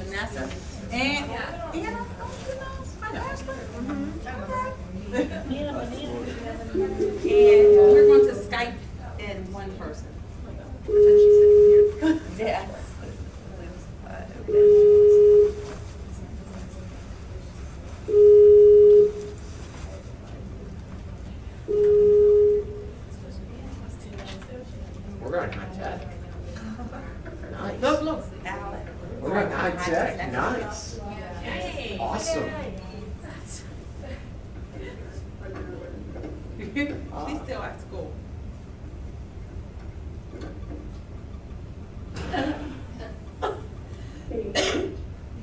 Vanessa. And Anna, my husband. And we're going to Skype in one person. Yeah. We're going high tech. Nice. Look, Alex. We're going high tech. Nice. Hey. Awesome. She's still at school.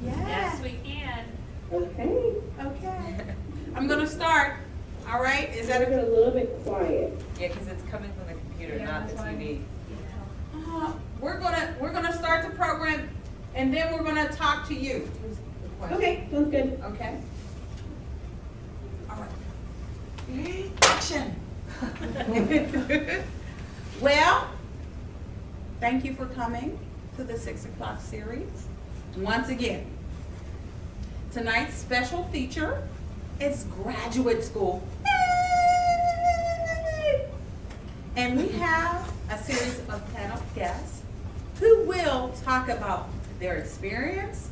Yes, we can. Okay. Okay. I'm gonna start. All right. Is that It's a little bit quiet. Yeah, because it's coming from the computer, not the TV. We're gonna start the program, and then we're gonna talk to you. Okay, sounds good. Okay. All right. Action. Well, thank you for coming to the 6 o'clock series. Once again, tonight's special feature is graduate school. Yay! And we have a series of panel guests who will talk about their experience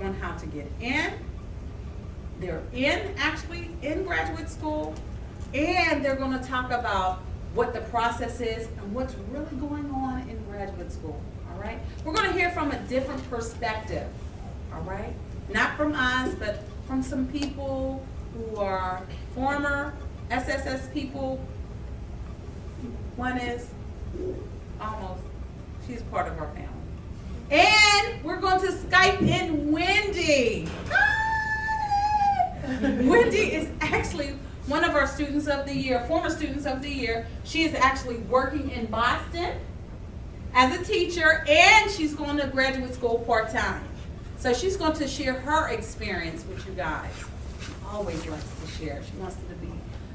on how to get in. They're actually in graduate school, and they're going to talk about what the process is and what's really going on in graduate school. All right, we're going to hear from a different perspective. All right, not from us, but from some people who are former SSS people. One is almost, she's part of our family. And we're going to Skype in Wendy. Wendy is actually one of our students of the year, former students of the year. She is actually working in Boston as a teacher, and she's going to graduate school part-time. So she's going to share her experience with you guys. She always likes to share. She wants to be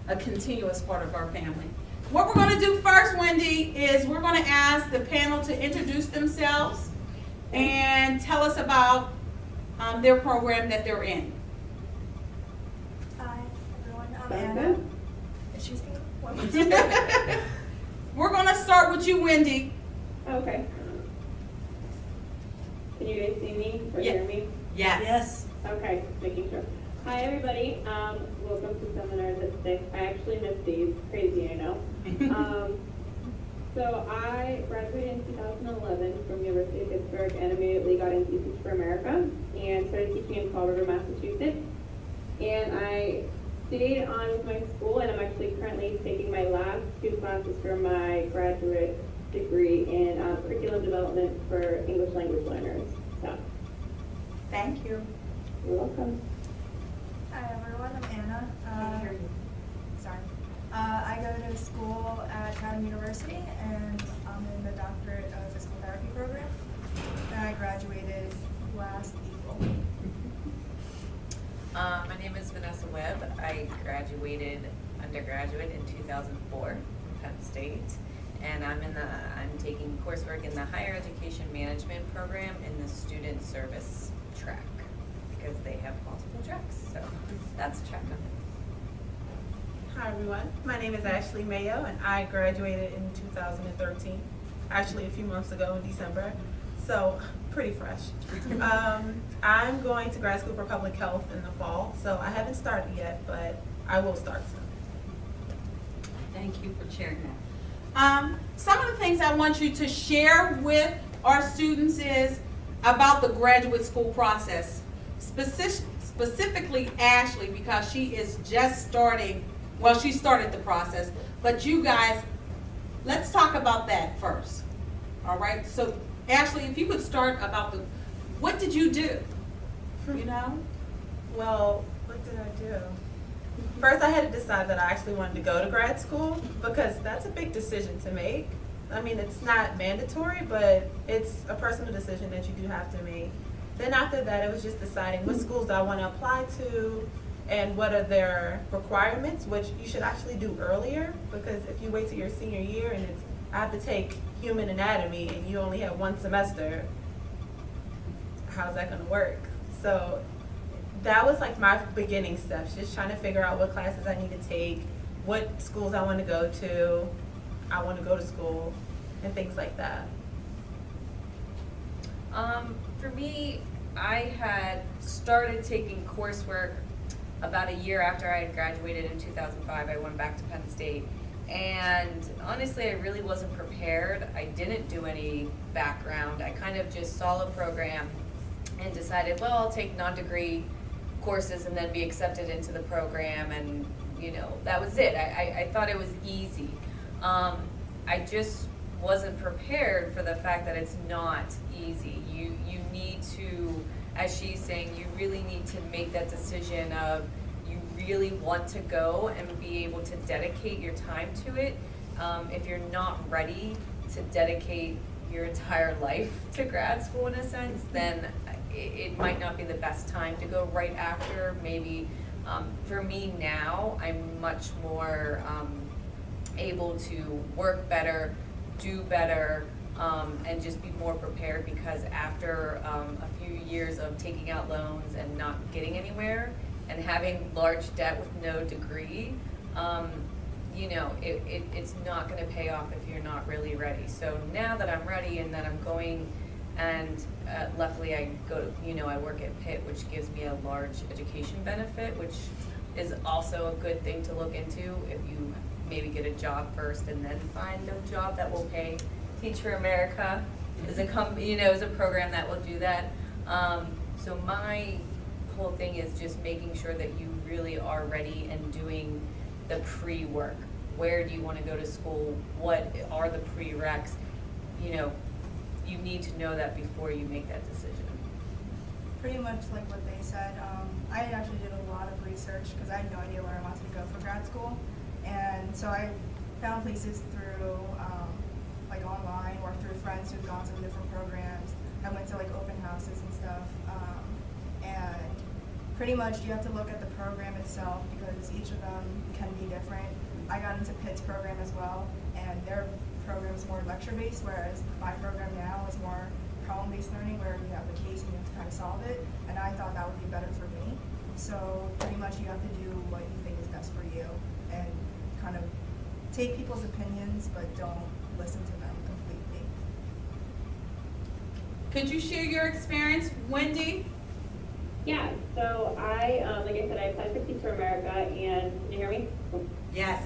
a continuous part of our family. What we're going to do first, Wendy, is we're going to ask the panel to introduce themselves and tell us about their program that they're in. Hi, everyone. I'm Becca? Anna. Is she still? We're going to start with you, Wendy. Okay. Can you guys see me or Yeah. hear me? Yes. Okay, making sure. Hi, everybody. Welcome to seminars at 6. I actually missed these. Crazy, I know. So I graduated in 2011 from University of Pittsburgh and immediately got into Teach for America and started teaching in Fall River, Massachusetts. And I stayed on with my school, and I'm actually currently taking my last 2 classes for my graduate degree in curriculum development for English language learners. So, Thank you. you're welcome. Hi, everyone. I'm Anna. Sorry. I go to school at Grad University, and I'm in the Doctorate of Physical Therapy program. And I graduated last April. My name is Vanessa Webb. I graduated undergraduate in 2004 from Penn State, and I'm taking coursework in the Higher Education Management program in the Student Service track because they have multiple tracks. So that's track on it. Hi everyone, my name is Ashley Mayo and I graduated in 2013, actually a few months ago in December, so pretty fresh. I'm going to grad school for public health in the fall, so I haven't started yet, but I will start soon. Thank you for sharing that. Some of the things I want you to share with our students is about the graduate school process. Specifically Ashley, because she is just starting, well, she started the process, but you guys, let's talk about that first. All right, so Ashley, if you could start about what did you do? You know? Well, what did I do? First, I had to decide that I actually wanted to go to grad school because that's a big decision to make. I mean, it's not mandatory, but it's a personal decision that you do have to make. Then after that, it was just deciding what schools do I want to apply to and what are their requirements, which you should actually do earlier, because if you wait till your senior year and I have to take human anatomy and you only have 1 semester, how's that gonna work? So that was like my beginning steps, just trying to figure out what classes I need to take, what schools I want to go to, I want to go to school, and things like that. For me, I had started taking coursework about a year after I had graduated in 2005. I went back to Penn State, and honestly, I really wasn't prepared. I didn't do any background. I kind of just saw the program and decided, well, I'll take non-degree courses and then be accepted into the program, and you know, that was it. I thought it was easy. I just wasn't prepared for the fact that it's not easy. You need to, as she's saying, you really need to make that decision of you really want to go and be able to dedicate your time to it. If you're not ready to dedicate your entire life to grad school in a sense, then it might not be the best time to go right after. Maybe for me now, I'm much more able to work better, do better, and just be more prepared, because after a few years of taking out loans and not getting anywhere and having large debt with no degree, you know, it's not going to pay off if you're not really ready. So now that I'm ready and that I'm going, and luckily I go to, you know, I work at Pitt, which gives me a large education benefit, which is also a good thing to look into if you maybe get a job first and then find a job that will pay. Teach for America is a is a program that will do that. So my whole thing is just making sure that you really are ready and doing the pre-work. Where do you want to go to school? What are the prereqs? You know, you need to know that before you make that decision. Pretty much like what they said. I actually did a lot of research because I had no idea where I wanted to go for grad school. And so I found places through like online or through friends who've gone to different programs. I went to like open houses and stuff. And pretty much you have to look at the program itself because each of them can be different. I got into Pitt's program as well, and their program is more lecture-based, whereas my program now is more problem-based learning, where you have a case and you have to kind of solve it, and I thought that would be better for me. So pretty much you have to do what you think is best for you, and kind of take people's opinions, but don't listen to them completely. Could you share your experience, Wendy? Yeah, so I, like I said, I applied for Teach for America, and can you hear me? Yes.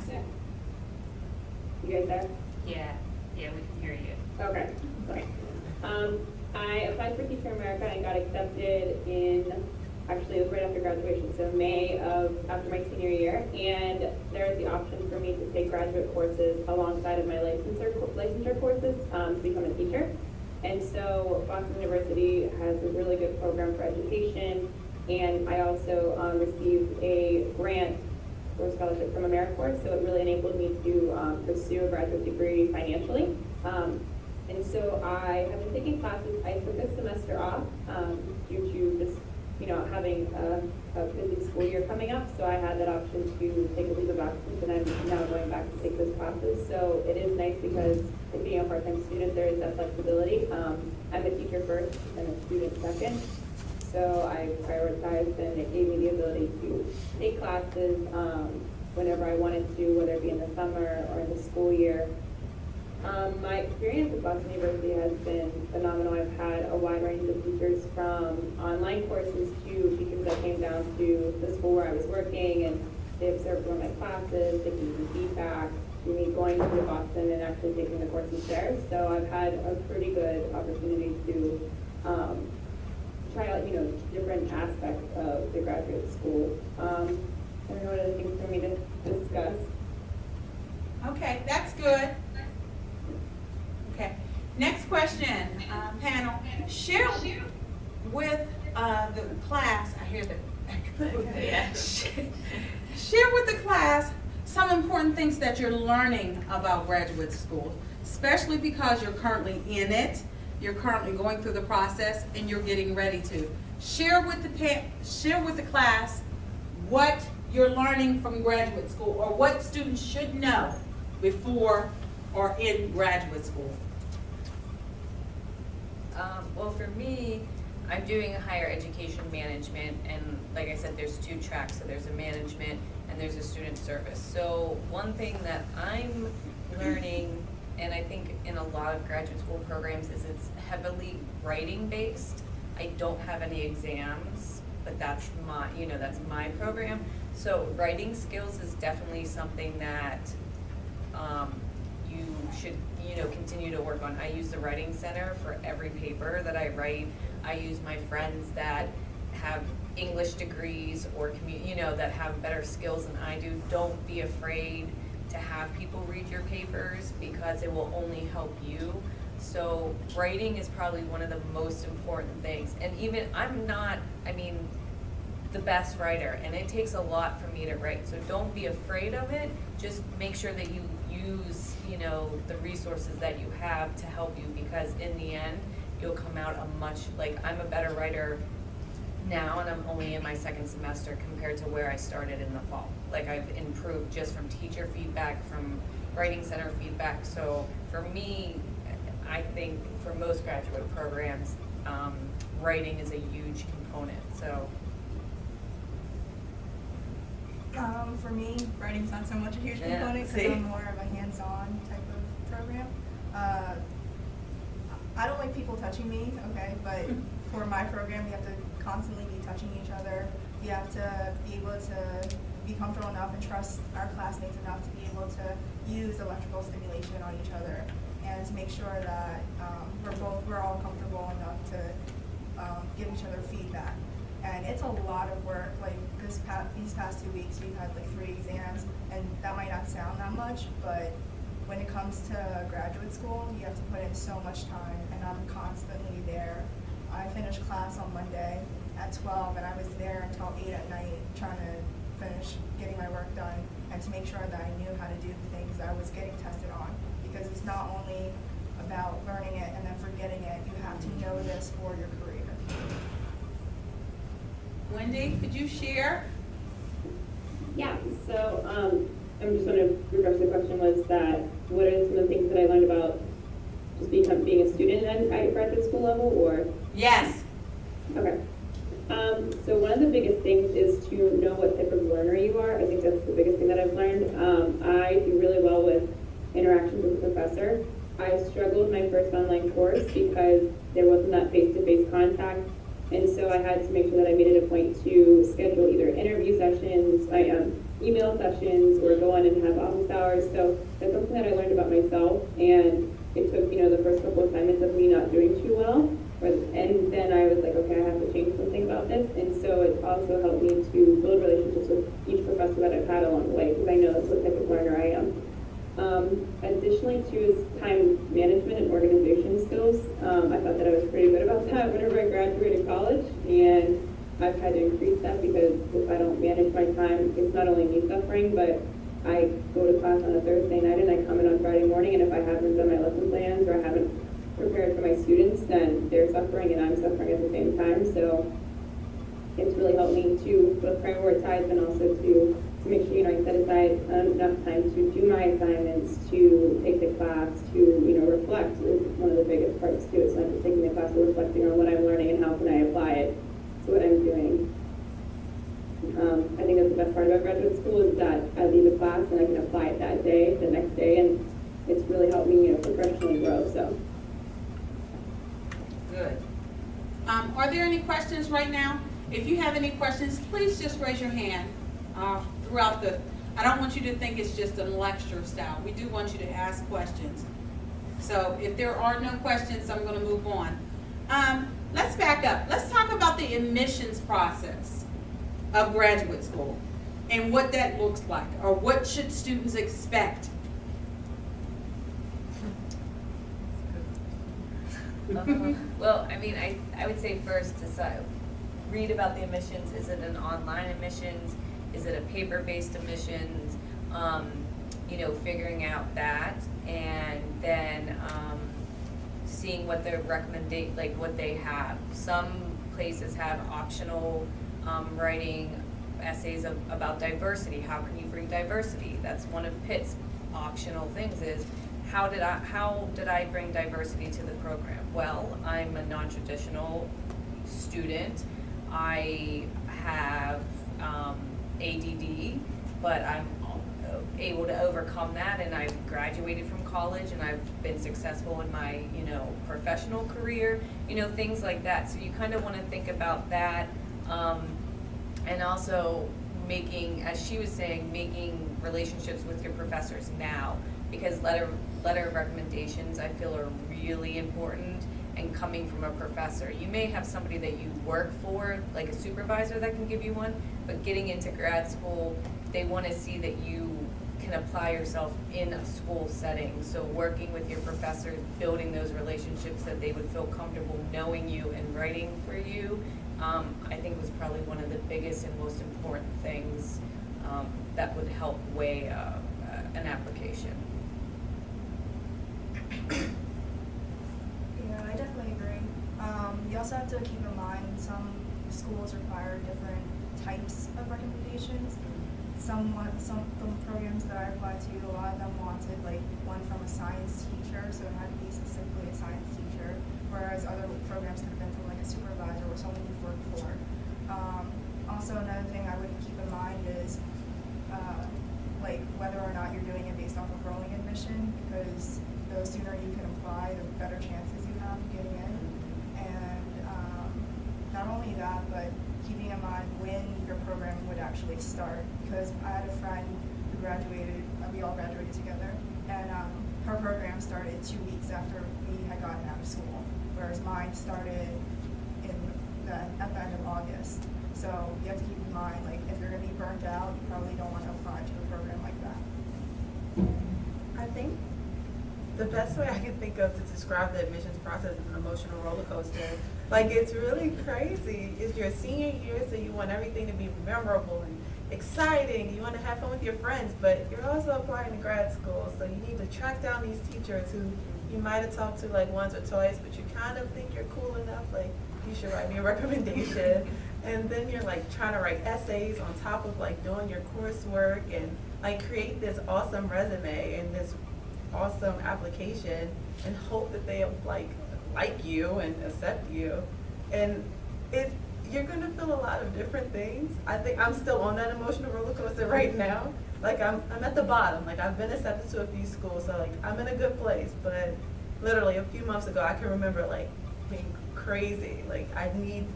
You guys there? Yeah, we can hear you. Okay, sorry. I applied for Teach for America and got accepted in, actually it was right after graduation, so May after my senior year, and there is the option for me to take graduate courses alongside of my licensure courses to become a teacher. And so Boston University has a really good program for education, and I also received a grant or scholarship from AmeriCorps, so it really enabled me to pursue a graduate degree financially. And so I have been taking classes. I took a semester off due to just, you know, having a busy school year coming up, so I had that option to take a leave of absence, and I'm now going back to take those classes. So it is nice because being a part-time student, there is that flexibility. I'm a teacher first and a student second, so I prioritized, and it gave me the ability to take classes whenever I wanted to, whether it be in the summer or in the school year. My experience with Boston University has been phenomenal. I've had a wide range of teachers, from online courses to teachers that came down to the school where I was working, and they observed one of my classes, they gave me feedback, to me going to Boston and actually taking the courses there. So I've had a pretty good opportunity to try out, you know, different aspects of the graduate school. I don't know what other things for me to discuss. Okay, that's good. Okay, next question, panel. Share with the class, I hear the share with the class some important things that you're learning about graduate school, especially because you're currently in it, you're currently going through the process, and you're getting ready to. Share with the class what you're learning from graduate school, or what students should know before or in graduate school. Well, for me, I'm doing higher education management, and like I said, there's 2 tracks, so there's a management and there's a student service. So one thing that I'm learning, and I think in a lot of graduate school programs, is it's heavily writing based. I don't have any exams, but that's my program. So writing skills is definitely something that you should, continue to work on. I use the Writing Center for every paper that I write. I use my friends that have English degrees or that have better skills than I do. Don't be afraid to have people read your papers because it will only help you. So writing is probably one of the most important things. And even I'm not, the best writer, and it takes a lot for me to write. So don't be afraid of it. Just make sure that you use, the resources that you have to help you, because in the end, you'll come out I'm a better writer now, and I'm only in my 2nd semester compared to where I started in the fall. I've improved just from teacher feedback, from Writing Center feedback. So for me, I think for most graduate programs, writing is a huge component, so. For me, writing's not so much a huge Yeah, component because see? I'm more of a hands-on type of program. I don't like people touching me, okay, but for my program, you have to constantly be touching each other. You have to be able to be comfortable enough and trust our classmates enough to be able to use electrical stimulation on each other, and to make sure that we're all comfortable enough to give each other feedback. And it's a lot of work. These past 2 weeks, we've had 3 exams, and that might not sound that much, but when it comes to graduate school, you have to put in so much time, and I'm constantly there. I finished class on Monday at 12, and I was there until 8 at night trying to finish getting my work done, and to make sure that I knew how to do the things that I was getting tested on, because it's not only about learning it and then forgetting it. You have to know this for your career. Wendy, could you share? Yeah, so I'm just going to refresh the question was that what are some of the things that I learned about just being a student at graduate school level, or? Yes. Okay. So one of the biggest things is to know what type of learner you are. I think that's the biggest thing that I've learned. I do really well with interactions with the professor. I struggled my first online course because there wasn't that face-to-face contact. And so I had to make sure that I made it a point to schedule either interview sessions, email sessions, or go on and have office hours. So that's something that I learned about myself. And it took, the first couple assignments of me not doing too well. And then I was like, okay, I have to change something about this. And so it also helped me to build relationships with each professor that I've had along the way, because I know that's what type of learner I am. Additionally, too, is time management and organization skills. I thought that I was pretty good about that whenever I graduated college, and I've had to increase that because if I don't manage my time, it's not only me suffering, but I go to class on a Thursday night and I come in on Friday morning, and if I haven't done my lesson plans or I haven't prepared for my students, then they're suffering and I'm suffering at the same time. So it's really helped me to both prioritize and also to make sure, I set aside enough time to do my assignments, to take the class, to, reflect is one of the biggest parts too. It's not just taking the class, but reflecting on what I'm learning and how can I apply it to what I'm doing. I think that's the best part about graduate school is that I leave a class and I can apply it that day, the next day, and it's really helped me, professionally grow, so. Good. Are there any questions right now? If you have any questions, please just raise your hand throughout I don't want you to think it's just a lecture style. We do want you to ask questions. So if there are no questions, I'm going to move on. Let's back up. Let's talk about the admissions process of graduate school and what that looks like, or what should students expect. Well, I would say first to read about the admissions. Is it an online admissions? Is it a paper-based admissions? Figuring out that, and then seeing what their what they have. Some places have optional writing essays about diversity. How can you bring diversity? That's one of Pitt's optional things is, how did I bring diversity to the program? Well, I'm a non-traditional student. I have ADD, but I'm able to overcome that, and I've graduated from college and I've been successful in my, professional career, things like that. So you kind of want to think about that, and also making, as she was saying, making relationships with your professors now, because letter of recommendations I feel are really important. And coming from a professor, you may have somebody that you work for, like a supervisor that can give you one, but getting into grad school, they want to see that you can apply yourself in a school setting. So working with your professors, building those relationships that they would feel comfortable knowing you and writing for you, I think was probably one of the biggest and most important things that would help weigh an application. Yeah, I definitely agree. You also have to keep in mind some schools require different types of recommendations. Some programs that I applied to, a lot of them wanted like one from a science teacher, so it had to be specifically a science teacher, whereas other programs could have been from like a supervisor or someone you've worked for. Also, another thing I would keep in mind is like whether or not you're doing it based off of rolling admission, because the sooner you can apply, the better chances you have of getting in. And not only that, but keeping in mind when your program would actually start, because I had a friend who graduated, we all graduated together, and her program started 2 weeks after we had gotten out of school, whereas mine started at the end of August. So you have to keep in mind, like, if you're going to be burnt out, you probably don't want to apply to a program like that. I think the best way I can think of to describe the admissions process is an emotional roller coaster. Like, it's really crazy. It's your senior year, so you want everything to be memorable and exciting. You want to have fun with your friends, but you're also applying to grad school, so you need to track down these teachers who you might have talked to like once or twice, but you kind of think you're cool enough, like, you should write me a recommendation. And then you're like trying to write essays on top of like doing your coursework and like create this awesome resume and this awesome application and hope that they like you and accept you. And you're gonna feel a lot of different things. I think I'm still on that emotional roller coaster right now. Like I'm at the bottom. Like I've been accepted to a few schools, so like I'm in a good place. But literally a few months ago, I can remember like being crazy. Like I need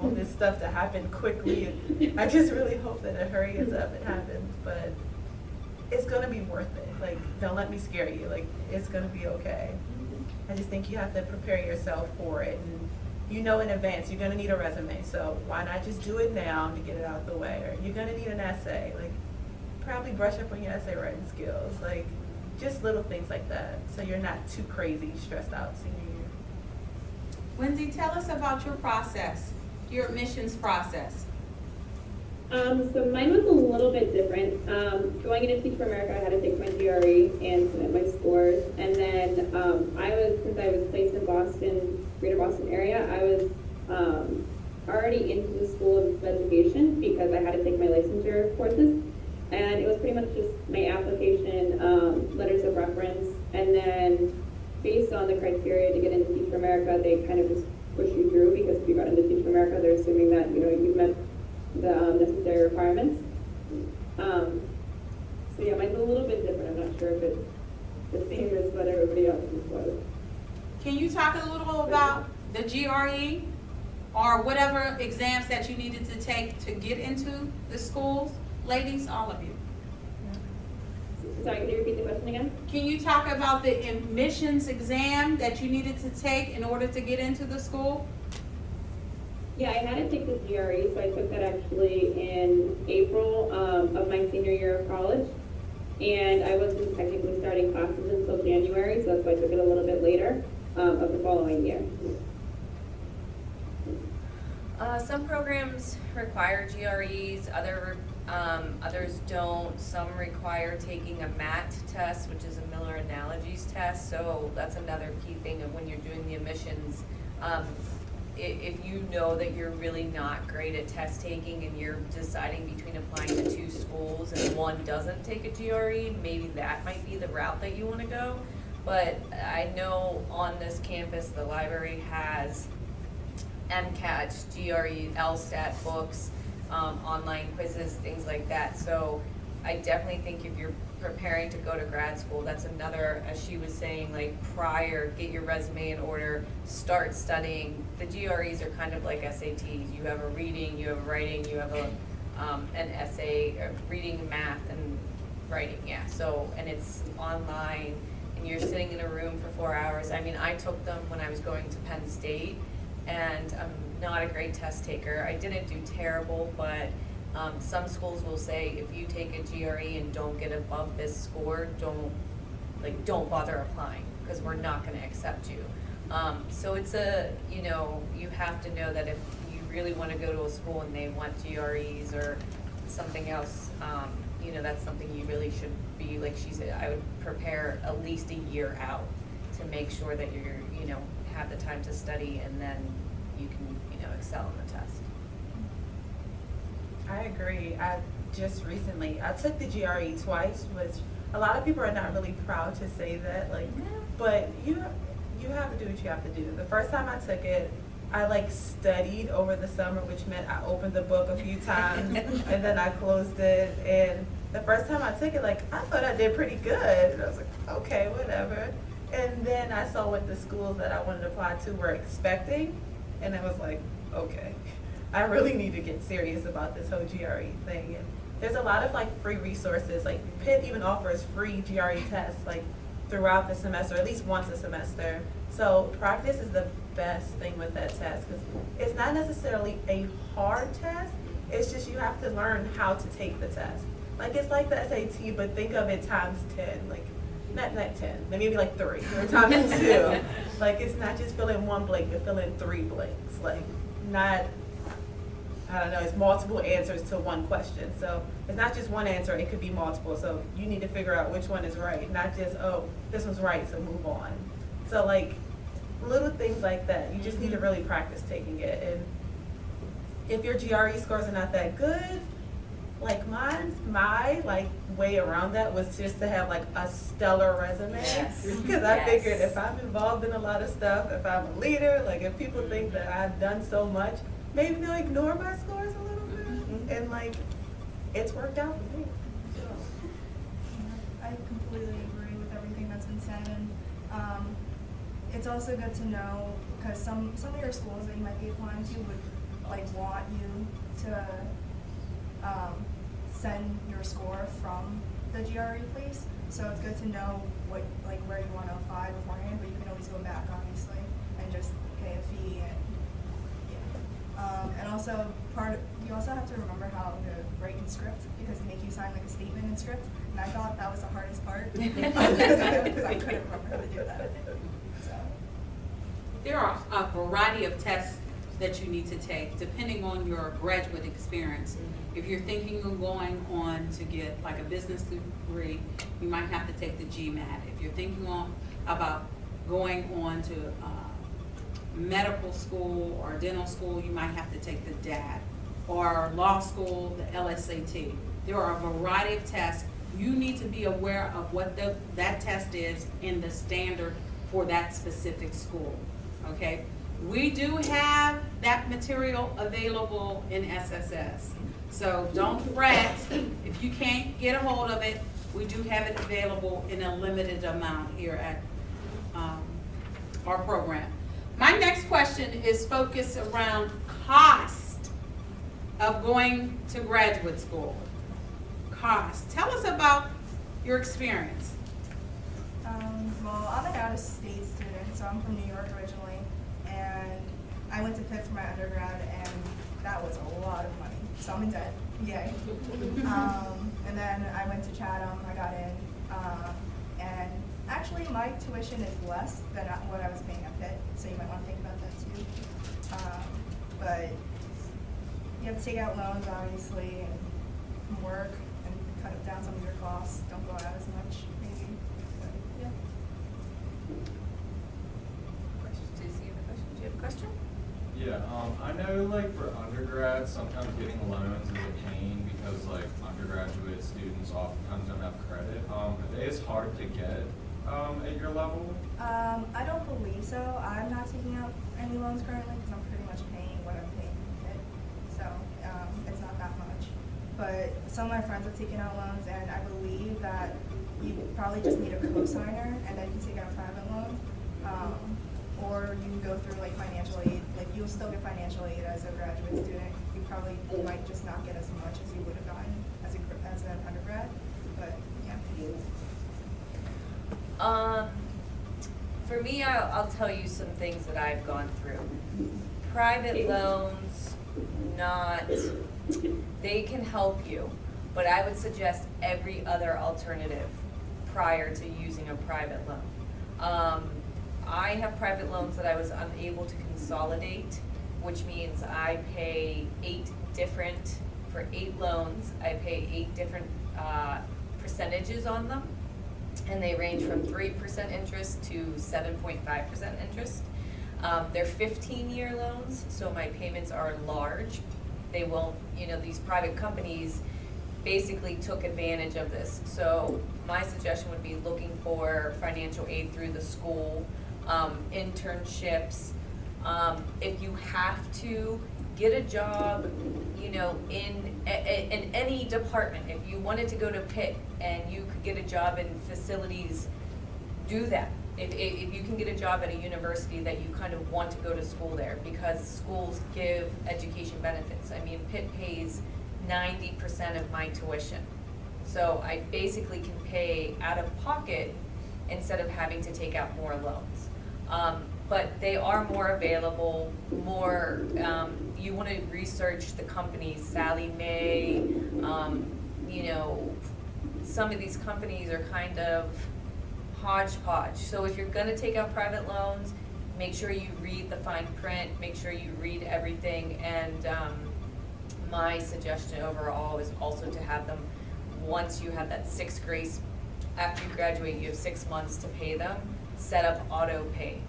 all this stuff to happen quickly, and I just really hope that it hurries up and happens. But it's gonna be worth it. Like, don't let me scare you. Like, it's gonna be okay. I just think you have to prepare yourself for it, and you know in advance you're gonna need a resume. So why not just do it now to get it out of the way? Or you're gonna need an essay. Like, probably brush up on your essay writing skills. Like, just little things like that, so you're not too crazy stressed out senior year. Wendy, tell us about your process, your admissions process. So mine was a little bit different. Going into Teach for America, I had to take my GRE and submit my scores. And then since I was placed in Boston, greater Boston area, I was already into the School of Education because I had to take my licensure courses. And it was pretty much just my application, letters of reference, and then based on the criteria to get into Teach for America, they kind of just push you through, because if you got into Teach for America, they're assuming that you've met the necessary requirements. So yeah, mine's a little bit different. I'm not sure if it's the same as what everybody else's was. Can you talk a little about the GRE or whatever exams that you needed to take to get into the schools? Ladies, all of you. Sorry, can you repeat the question again? Can you talk about the admissions exam that you needed to take in order to get into the school? Yeah, I had to take the GRE, so I took that actually in April of my senior year of college. And I wasn't technically starting classes until January, so that's why I took it a little bit later of the following year. Some programs require GREs, others don't. Some require taking a MAT test, which is a Miller Analogies test. So that's another key thing of when you're doing the admissions. If you know that you're really not great at test taking and you're deciding between applying to two schools and one doesn't take a GRE, maybe that might be the route that you want to go. But I know on this campus the library has MCAT, GRE, LSAT books, online quizzes, things like that. So I definitely think if you're preparing to go to grad school, that's another, as she was saying, like prior, get your resume in order, start studying. The GREs are kind of like SATs. You have a reading, you have a writing, you have a an essay, reading, math, and writing, yeah. So, and it's online, and you're sitting in a room for 4 hours. I mean, I took them when I was going to Penn State, and I'm not a great test taker. I didn't do terrible, but some schools will say if you take a GRE and don't get above this score, don't bother applying, because we're not gonna accept you. So it's you have to know that if you really wanna go to a school and they want GREs or something else, that's something you really should be, like she said, I would prepare at least a year out to make sure that you're, have the time to study, and then you can, excel in the test. I agree. I just recently, I took the GRE twice, which a lot of people are not really proud to say that, but you have to do what you have to do. The first time I took it, I studied over the summer, which meant I opened the book a few times and then I closed it. And the first time I took it, I thought I did pretty good. And I was like, okay, whatever. And then I saw what the schools that I wanted to apply to were expecting, and I was like, okay, I really need to get serious about this whole GRE thing. And there's a lot of free resources. Pitt even offers free GRE tests throughout the semester, at least once a semester. So practice is the best thing with that test, because it's not necessarily a hard test. It's just you have to learn how to take the test. It's like the SAT, but think of it times 10. Not 10, maybe 3 or times 2. It's not just fill in one blank, but fill in 3 blanks. It's multiple answers to one question. So it's not just one answer, it could be multiple. So you need to figure out which one is right, not just, oh, this one's right, so move on. So little things like that, you just need to really practice taking it. And if your GRE scores are not that good, my way around that was just to have a stellar resume. Yes. Because I figured if I'm involved in a lot of stuff, if I'm a leader, if people think that I've done so much, maybe they'll ignore my scores a little bit. And it's worked out for me. So. I completely agree with everything that's been said, and it's also good to know, because some of your schools that you might be applying to would want you to send your score from the GRE place. So it's good to know what where you want to apply beforehand, but you can always go back obviously and just pay a fee. And also you also have to remember how to write in script, because they make you sign a statement in script, and I thought that was the hardest part because I couldn't remember how to do that. So. There are a variety of tests that you need to take depending on your graduate experience. If you're thinking of going on to get a business degree, you might have to take the GMAT. If you're thinking about going on to medical school or dental school, you might have to take the DAT, or law school, the LSAT. There are a variety of tests. You need to be aware of what that test is in the standard for that specific school, okay? We do have that material available in SSS. So don't fret if you can't get a hold of it. We do have it available in a limited amount here at our program. My next question is focused around cost of going to graduate school. Cost. Tell us about your experience. Well, I'm an out-of-state student, so I'm from New York originally, and I went to Pitt for my undergrad, and that was a lot of money. So I'm in debt, yay. And then I went to Chatham, I got in, and actually my tuition is less than what I was paying at Pitt, so you might want to think about that too. But you have to take out loans, obviously, and work, and cut down some of your costs. Don't go out as much, maybe. But, yeah. Do you have a question? Yeah, I know for undergrads, sometimes getting loans is a pain because undergraduate students oftentimes don't have credit. Are they as hard to get at your level? I don't believe so. I'm not taking out any loans currently because I'm pretty much paying but some of my friends have taken out loans, and I believe that you probably just need a co-signer, and then you can take out a private loan. Or you can go through like financial aid, like you'll still get financial aid as a graduate student. You probably might just not get as much as you would have gotten as an undergrad, but yeah. For me, I'll tell you some things that I've gone through. Private loans, they can help you, but I would suggest every other alternative prior to using a private loan. I have private loans that I was unable to consolidate, which means I pay for 8 loans, I pay 8 different percentages on them. And they range from 3% interest to 7.5% interest. They're 15-year loans, so my payments are large. They won't, these private companies basically took advantage of this. So my suggestion would be looking for financial aid through the school, internships. If you have to, get a job, in any department. If you wanted to go to Pitt and you could get a job in facilities, do that. If you can get a job at a university that you kind of want to go to school there, because schools give education benefits. I mean, Pitt pays 90% of my tuition. So I basically can pay out of pocket instead of having to take out more loans. But they are more available, you want to research the companies, Sallie Mae, some of these companies are kind of hodgepodge. So if you're gonna take out private loans, make sure you read the fine print, make sure you read everything, and my suggestion overall is also to have them, once you have that 6 grace, after you graduate, you have 6 months to pay them, set up auto pay.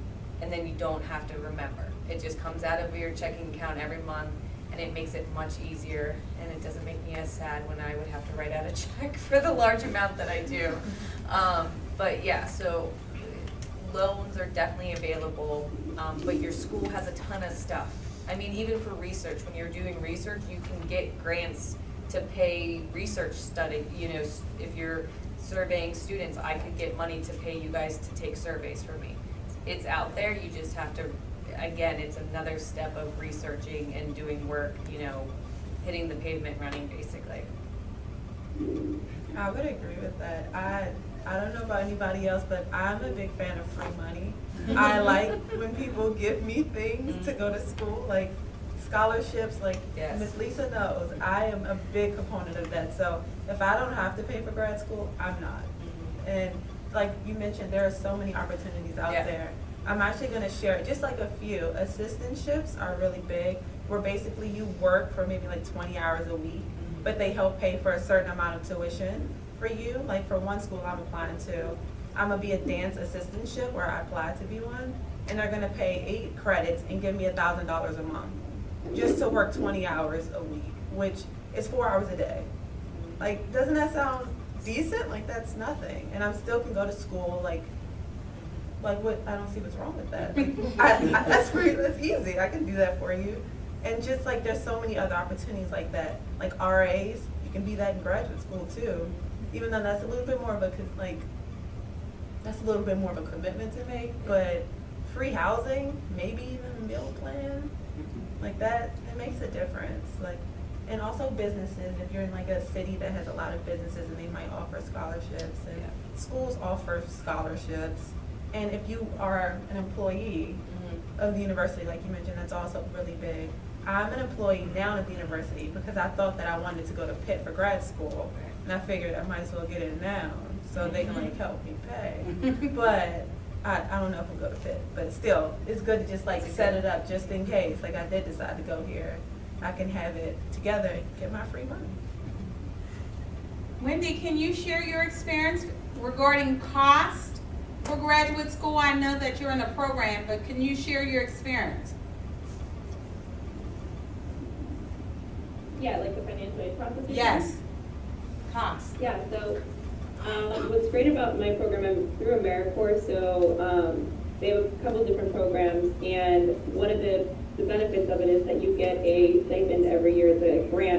And then you don't have to remember. It just comes out of your checking account every month, and it makes it much easier, and it doesn't make me as sad when I would have to write out a check for the large amount that I do. But yeah, so loans are definitely available, but your school has a ton of stuff. I mean, even for research, when you're doing research, you can get grants to pay research study. If you're surveying students, I could get money to pay you guys to take surveys for me. It's out there, you just have to, again, it's another step of researching and doing work, hitting the pavement running, basically. I would agree with that. I don't know about anybody else, but I'm a big fan of free money. I like when people give me things to go to school, like scholarships, like Yes. Miss Lisa knows, I am a big proponent of that. So if I don't have to pay for grad school, I'm not. And like you mentioned, there are so many opportunities out Yeah. there. I'm actually going to share just like a few. Assistantships are really big, where basically you work for maybe like 20 hours a week, but they help pay for a certain amount of tuition for you. Like for one school I'm applying to, I'm going to be a dance assistantship where I applied to be one, and they're going to pay 8 credits and give me $1,000 a month just to work 20 hours a week, which is 4 hours a day. Like, doesn't that sound decent? Like, that's nothing. And I still can go to school, like what, I don't see what's wrong with that. That's easy. I can do that for you. And just like, there's so many other opportunities like that. Like RAs, you can be that in graduate school too. Even though that's a little bit more of a, that's a little bit more of a commitment to make, but free housing, maybe even a meal plan, like that, it makes a difference. Like, and also businesses, if you're in like a city that has a lot of businesses and they might offer scholarships, and schools offer scholarships. And if you are an employee of the university, like you mentioned, that's also really big. I'm an employee now at the university because I thought that I wanted to go to Pitt for grad school, and I figured I might as well get in now so they can like help me pay. But I don't know if I'll go to Pitt, but still, it's good to just like set it up just in case. Like I did decide to go here, I can have it together and get my free money. Wendy, can you share your experience regarding cost for graduate school? I know that you're in a program, but can you share your experience? Yeah, like the financial aid process? Yes. Cost. Yeah, so what's great about my program, I'm through AmeriCorps, so they have a couple different programs, and one of the benefits of it is that you get a stipend every year as a grant